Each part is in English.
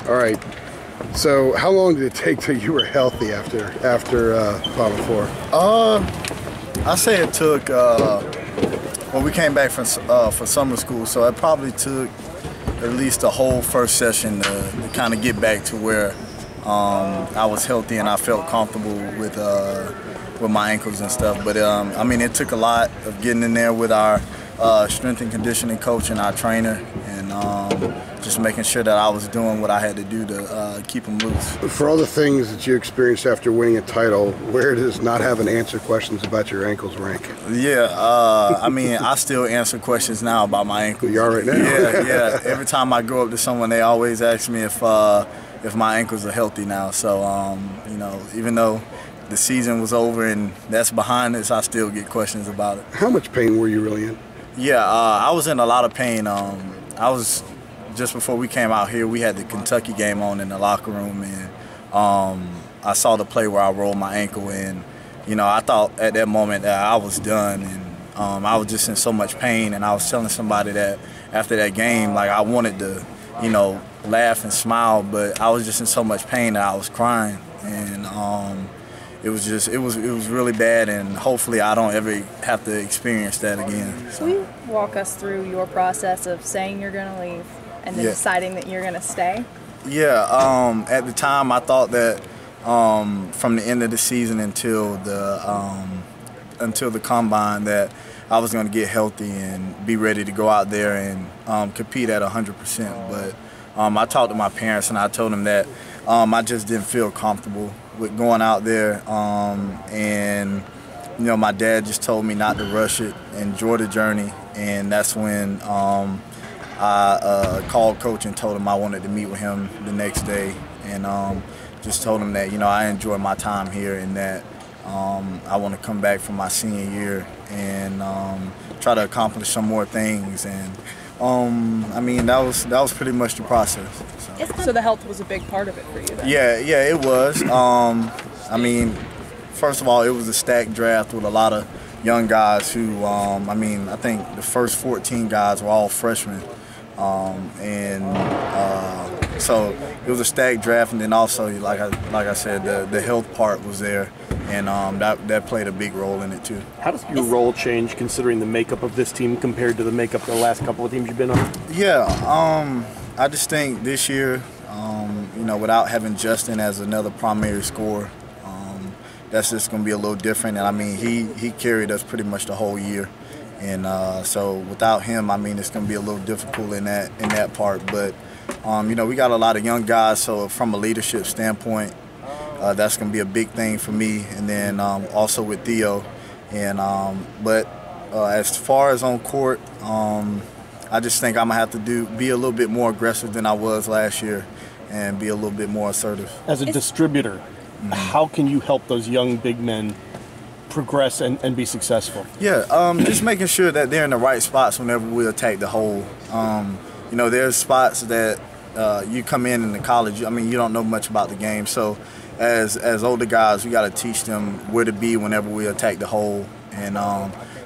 All right. So how long did it take till you were healthy after Final Four? I say it took when we came back from for summer school, so it probably took at least the whole first session to kind of get back to where I was healthy and I felt comfortable with my ankles and stuff. But I mean, it took a lot of getting in there with our strength and conditioning coach and our trainer, and just making sure that I was doing what I had to do to keep them loose. For all the things that you experienced after winning a title, where does not having to answer questions about your ankles rank? Yeah, I mean, I still answer questions now about my ankles. You are right now? Yeah. Every time I go up to someone, they always ask me if my ankles are healthy now. So, you know, even though the season was over and that's behind us, I still get questions about it. How much pain were you really in? Yeah, I was in a lot of pain. I was, just before we came out here, we had the Kentucky game on in the locker room, and I saw the play where I rolled my ankle, and you know, I thought at that moment that I was done, and I was just in so much pain, and I was telling somebody that after that game, like, I wanted to, you know, laugh and smile, but I was just in so much pain that I was crying, and it was really bad, and hopefully I don't ever have to experience that again. So. Can you walk us through your process of saying you're going to leave and then deciding that you're going to stay? Yeah, at the time I thought that from the end of the season until the combine that I was going to get healthy and be ready to go out there and compete at 100%. But I talked to my parents and I told them that I just didn't feel comfortable with going out there, and you know, my dad just told me not to rush it, enjoy the journey, and that's when I called coach and told him I wanted to meet with him the next day, and just told him that, you know, I enjoy my time here and that I want to come back for my senior year and try to accomplish some more things. And I mean, that was pretty much the process. So the health was a big part of it for you then? Yeah, it was. I mean, first of all, it was a stacked draft with a lot of young guys who, I mean, I think the first 14 guys were all freshmen. So it was a stacked draft, and then also, like I said, the health part was there, and that played a big role in it too. How does your role change considering the makeup of this team compared to the makeup of the last couple of teams you've been on? Yeah, I just think this year, you know, without having Justin as another primary scorer, that's just going to be a little different. And I mean, he carried us pretty much the whole year. And so without him, I mean, it's going to be a little difficult in that part. But, you know, we got a lot of young guys, so from a leadership standpoint, that's going to be a big thing for me. And then also with Theo. And but as far as on court, I just think I'm going to have to be a little bit more aggressive than I was last year and be a little bit more assertive. As a distributor, how can you help those young big men progress and be successful? Yeah, just making sure that they're in the right spots whenever we attack the hole. You know, there's spots that you come in the college, I mean, you don't know much about the game. So as older guys, we got to teach them where to be whenever we attack the hole. And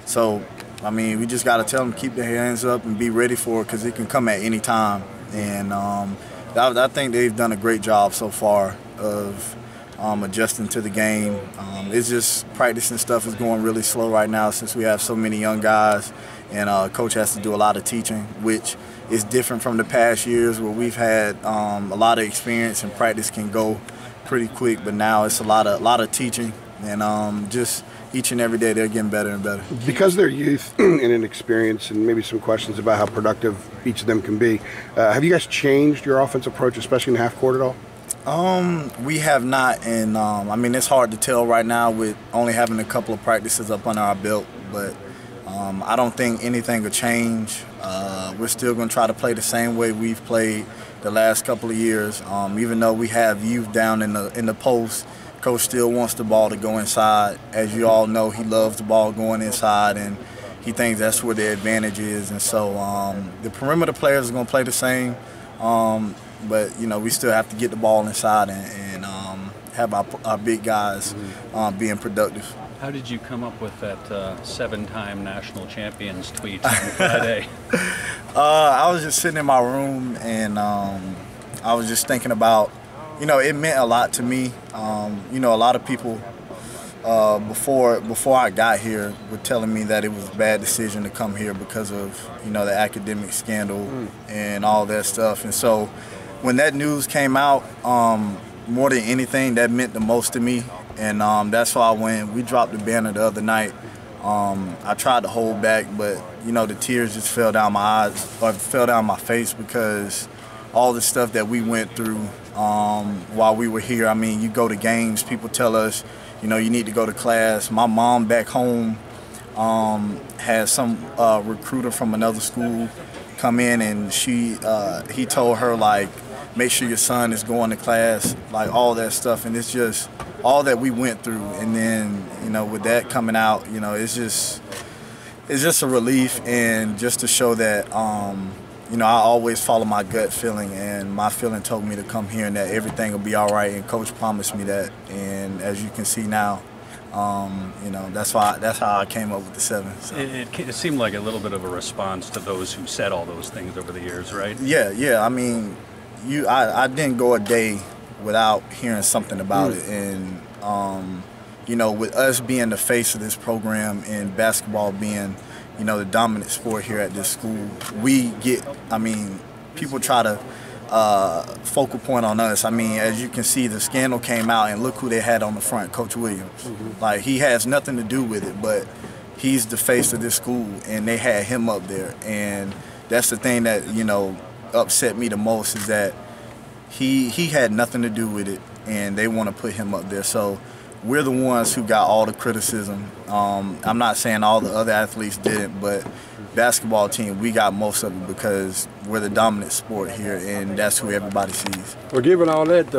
so, I mean, we just got to tell them to keep their hands up and be ready for it, because it can come at any time. And I think they've done a great job so far of adjusting to the game. It's just practicing stuff is going really slow right now since we have so many young guys, and coach has to do a lot of teaching, which is different from the past years where we've had a lot of experience and practice can go pretty quick, but now it's a lot of teaching, and just each and every day they're getting better and better. Because of their youth and inexperience, and maybe some questions about how productive each of them can be, have you guys changed your offensive approach, especially in half court at all? We have not, and I mean, it's hard to tell right now with only having a couple of practices up under our belt, but I don't think anything will change. We're still going to try to play the same way we've played the last couple of years. Even though we have youth down in the post, coach still wants the ball to go inside. As you all know, he loves the ball going inside, and he thinks that's where the advantage is. And so the perimeter players are going to play the same. But, you know, we still have to get the ball inside and have our big guys being productive. How did you come up with that 7-time national champions tweet on Friday? I was just sitting in my room, and I was just thinking about, it meant a lot to me. A lot of people before I got here were telling me that it was a bad decision to come here because of, the academic scandal and all that stuff. And so when that news came out, more than anything, that meant the most to me. And that's why when we dropped the banner the other night, I tried to hold back, but, the tears just fell down my eyes, or fell down my face, because all the stuff that we went through while we were here. I mean, you go to games, people tell us, you need to go to class. My mom back home had some recruiter from another school come in, and he told her, like, make sure your son is going to class, like all that stuff. And it's just all that we went through. And then, with that coming out, it's just a relief, and just to show that, I always follow my gut feeling, and my feeling told me to come here and that everything will be all right. And Coach promised me that. And as you can see now, that's how I came up with the 7. So. It seemed like a little bit of a response to those who said all those things over the years, right? Yeah. I mean, I didn't go a day without hearing something about it. And, with us being the face of this program and basketball being, the dominant sport here at this school, people try to focal point on us. I mean, as you can see, the scandal came out, and look who they had on the front, Coach Williams. Like, he has nothing to do with it, but he's the face of this school, and they had him up there. And that's the thing that, upset me the most, is that he had nothing to do with it, and they want to put him up there. So we're the ones who got all the criticism. I'm not saying all the other athletes didn't, but basketball team, we got most of it because we're the dominant sport here, and that's who everybody sees. Well, given all that, though,